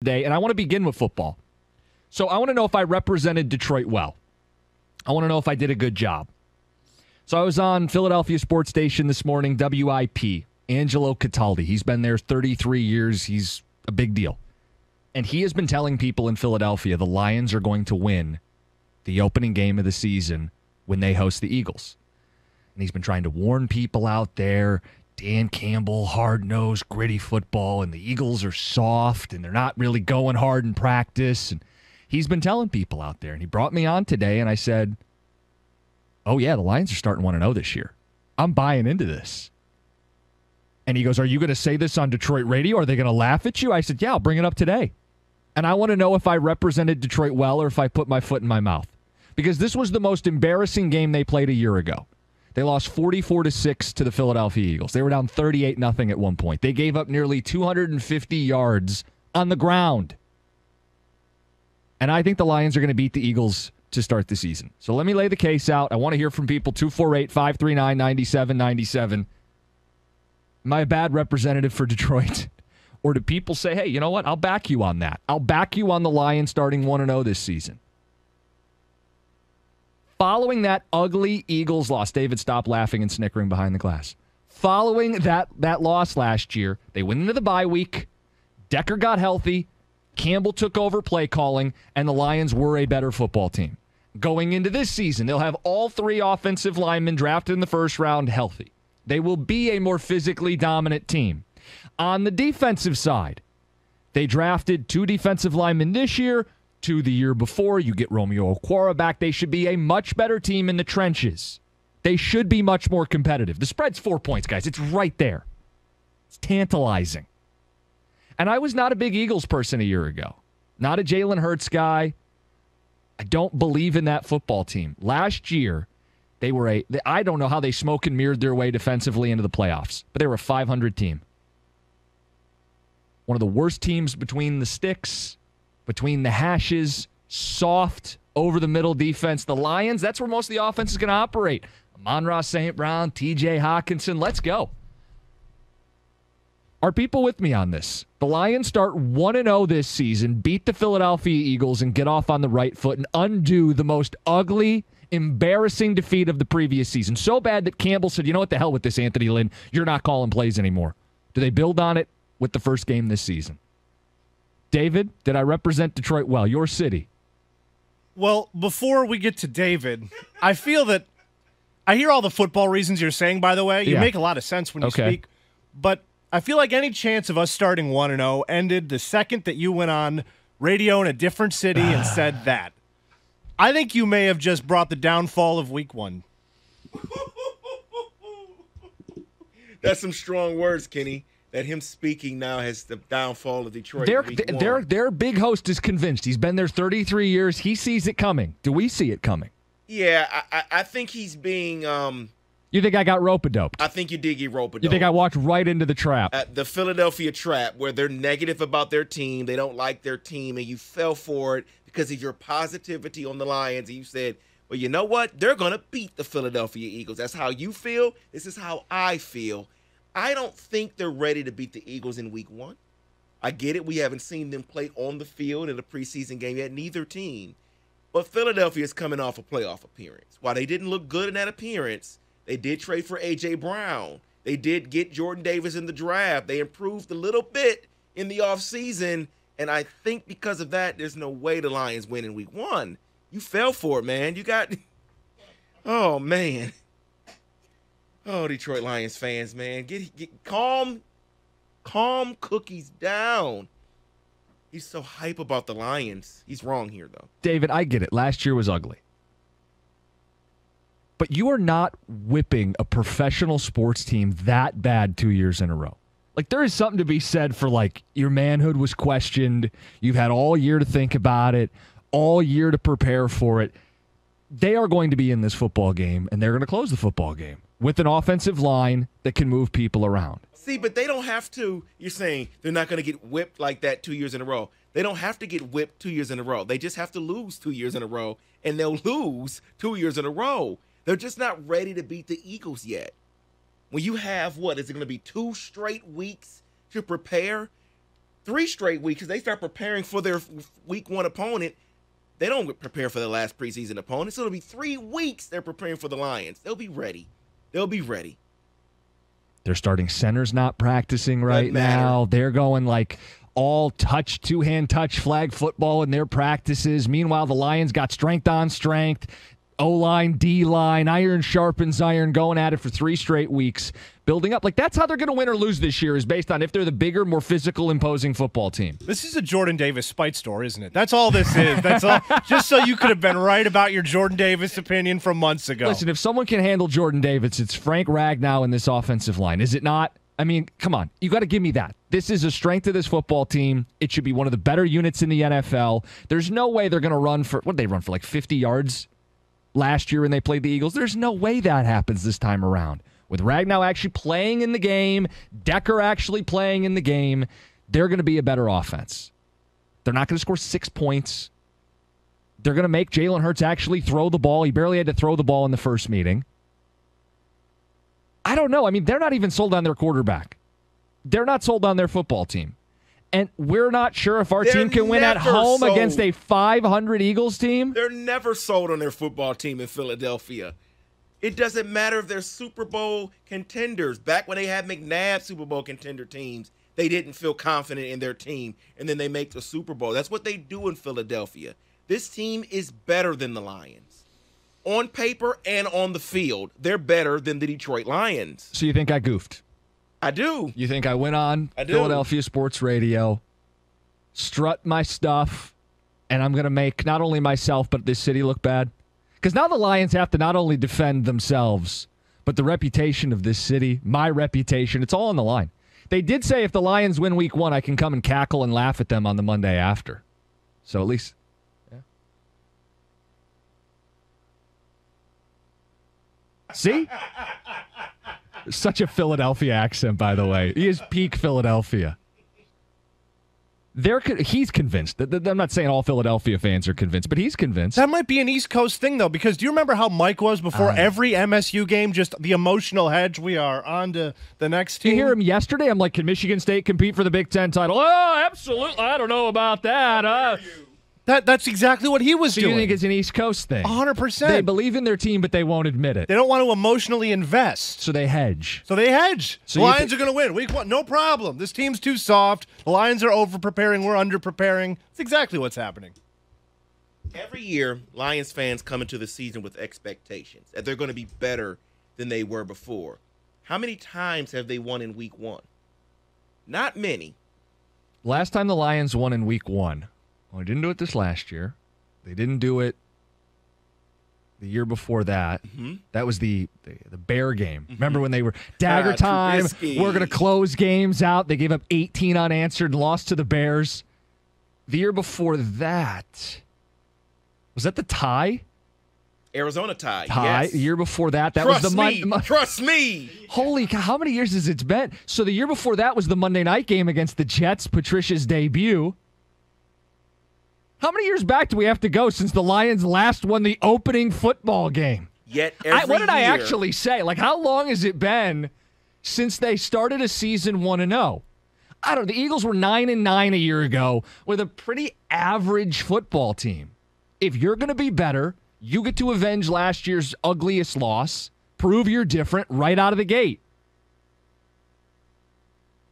today, and I want to begin with football. So I want to know if I represented Detroit well. I want to know if I did a good job. So I was on Philadelphia sports station this morning, WIP, Angelo Cataldi. He's been there 33 years. He's a big deal. And he has been telling people in Philadelphia the Lions are going to win the opening game of the season when they host the Eagles. And he's been trying to warn people out there, Dan Campbell, hard-nosed, gritty football, and the Eagles are soft, and they're not really going hard in practice. And he's been telling people out there. And he brought me on today, and I said, oh, yeah, the Lions are starting 1-0 this year. I'm buying into this. And he goes, are you going to say this on Detroit radio? Are they going to laugh at you? I said, yeah, I'll bring it up today. And I want to know if I represented Detroit well or if I put my foot in my mouth. Because this was the most embarrassing game they played a year ago. They lost 44-6 to the Philadelphia Eagles. They were down 38-0 at one point. They gave up nearly 250 yards on the ground. And I think the Lions are going to beat the Eagles to start the season. So let me lay the case out. I want to hear from people, 248-539-9797. Am I a bad representative for Detroit? Or do people say, hey, you know what? I'll back you on that. I'll back you on the Lions starting 1-0 this season. Following that ugly Eagles loss, David, stop laughing and snickering behind the glass. Following that loss last year, they went into the bye week. Decker got healthy. Campbell took over play calling, and the Lions were a better football team. Going into this season, they'll have all three offensive linemen drafted in the first round healthy. They will be a more physically dominant team. On the defensive side, they drafted 2 defensive linemen this year, 2 the year before. You get Romeo Okwara back. They should be a much better team in the trenches. They should be much more competitive. The spread's 4 points, guys. It's right there. It's tantalizing. And I was not a big Eagles person a year ago. Not a Jalen Hurts guy. I don't believe in that football team. Last year, they were I don't know how they smoke and mirrored their way defensively into the playoffs, but they were a 500 team. One of the worst teams between the sticks, between the hashes, soft, over-the-middle defense. The Lions, that's where most of the offense is going to operate. Amon-Ra St. Brown, T.J. Hawkinson, let's go. Are people with me on this? The Lions start 1-0 this season, beat the Philadelphia Eagles, and get off on the right foot and undo the most ugly, embarrassing defeat of the previous season. So bad that Campbell said, you know what, the hell with this, Anthony Lynn. You're not calling plays anymore. Do they build on it with the first game this season? David, did I represent Detroit well? Your city. Well, before we get to David, I feel that I hear all the football reasons you're saying, by the way. You make a lot of sense when you speak. But I feel like any chance of us starting 1-0 ended the second that you went on radio in a different city and said that. I think you may have just brought the downfall of week 1. That's some strong words, Kenny. That him speaking now has the downfall of Detroit. Their big host is convinced. He's been there 33 years. He sees it coming. Do we see it coming? Yeah, I think he's being You think I got rope-a-doped? I think you did get rope-a-doped. You think I walked right into the trap? The Philadelphia trap, where they're negative about their team. They don't like their team, and you fell for it because of your positivity on the Lions. And you said, well, you know what? They're going to beat the Philadelphia Eagles. That's how you feel. This is how I feel. I don't think they're ready to beat the Eagles in week 1. I get it. We haven't seen them play on the field in a preseason game yet, neither team. But Philadelphia is coming off a playoff appearance. While they didn't look good in that appearance, they did trade for A.J. Brown. They did get Jordan Davis in the draft. They improved a little bit in the offseason. And I think because of that, there's no way the Lions win in week 1. You fell for it, man. You got – oh, man. Oh, Detroit Lions fans, man. Get calm cookies down. He's so hype about the Lions. He's wrong here, though. David, I get it. Last year was ugly. But you are not whipping a professional sports team that bad 2 years in a row. Like, there is something to be said for, like, your manhood was questioned. You've had all year to think about it, all year to prepare for it. They are going to be in this football game, and they're going to close the football game with an offensive line that can move people around. See, but they don't have to. You're saying they're not going to get whipped like that 2 years in a row. They don't have to get whipped 2 years in a row. They just have to lose 2 years in a row, and they'll lose 2 years in a row. They're just not ready to beat the Eagles yet. When you have, what, is it going to be 2 straight weeks to prepare? 3 straight weeks because they start preparing for their week 1 opponent. They don't prepare for the last preseason opponent, so it'll be 3 weeks they're preparing for the Lions. They'll be ready. They'll be ready. Their starting center's not practicing right now. They're going like all touch, 2-hand touch flag football in their practices. Meanwhile, the Lions got strength on strength. O-line, D-line, iron sharpens iron, going at it for 3 straight weeks, building up. Like, that's how they're going to win or lose this year, is based on if they're the bigger, more physical, imposing football team. This is a Jordan Davis spite store, isn't it? That's all this is. That's all. Just so you could have been right about your Jordan Davis opinion from months ago. Listen, if someone can handle Jordan Davis, it's Frank Ragnow in this offensive line. Is it not? I mean, come on. You got to give me that. This is a strength of this football team. It should be one of the better units in the NFL. There's no way they're going to run for, what did they run for, like 50 yards? Last year when they played the Eagles. There's no way that happens this time around. With Ragnow actually playing in the game, Decker actually playing in the game, they're going to be a better offense. They're not going to score 6 points. They're going to make Jalen Hurts actually throw the ball. He barely had to throw the ball in the first meeting. I don't know. I mean, they're not even sold on their quarterback. They're not sold on their football team. And we're not sure if our team can win at home against a 500 Eagles team. They're never sold on their football team in Philadelphia. It doesn't matter if they're Super Bowl contenders. Back when they had McNabb Super Bowl contender teams, they didn't feel confident in their team, and then they make the Super Bowl. That's what they do in Philadelphia. This team is better than the Lions. On paper and on the field, they're better than the Detroit Lions. So you think I goofed? I do. You think I went on Philadelphia Sports Radio, strut my stuff, and I'm going to make not only myself but this city look bad? Because now the Lions have to not only defend themselves, but the reputation of this city, my reputation, it's all on the line. They did say if the Lions win week 1, I can come and cackle and laugh at them on the Monday after. So at least... yeah. See? Such a Philadelphia accent, by the way. He is peak Philadelphia. He's convinced. I'm not saying all Philadelphia fans are convinced, but he's convinced. That might be an East Coast thing, though, because do you remember how Mike was before every MSU game? Just the emotional hedge. We are on to the next team. You hear him yesterday? I'm like, can Michigan State compete for the Big Ten title? Oh, absolutely. I don't know about that. That's exactly what he was doing. So you think it's an East Coast thing? 100%. They believe in their team, but they won't admit it. They don't want to emotionally invest. So they hedge. So the Lions are going to win. Week 1, no problem. This team's too soft. The Lions are over-preparing. We're under-preparing. That's exactly what's happening. Every year, Lions fans come into the season with expectations that they're going to be better than they were before. How many times have they won in week 1? Not many. Last time the Lions won in week 1. Well, they didn't do it this last year. They didn't do it the year before that. Mm-hmm. That was the Bear game. Mm-hmm. Remember when they were dagger time? Trubisky. We're going to close games out. They gave up 18 unanswered and lost to the Bears. The year before that, was that the tie? Arizona tie. Yes. The year before that, was the Trust me. Holy cow! How many years has it been? So the year before that was the Monday night game against the Jets, Patricia's debut. How many years back do we have to go since the Lions last won the opening football game? Yet what did I actually say? Like, how long has it been since they started a season 1-0? I don't know. The Eagles were 9-9 a year ago with a pretty average football team. If you're going to be better, you get to avenge last year's ugliest loss, prove you're different right out of the gate.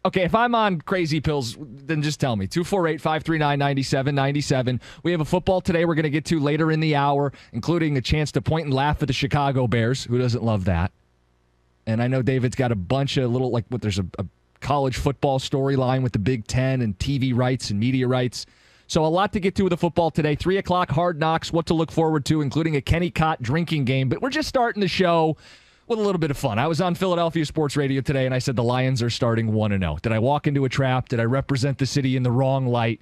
Okay, if I'm on crazy pills, then just tell me. 248-539-9797. We have a football today we're going to get to later in the hour, including a chance to point and laugh at the Chicago Bears. Who doesn't love that? And I know David's got a bunch of little, there's a college football storyline with the Big Ten and TV rights and media rights. So a lot to get to with the football today. 3 o'clock, Hard Knocks, what to look forward to, including a Kenny Cott drinking game. But we're just starting the show with a little bit of fun. I was on Philadelphia Sports Radio today, and I said the Lions are starting 1-0. Did I walk into a trap? Did I represent the city in the wrong light?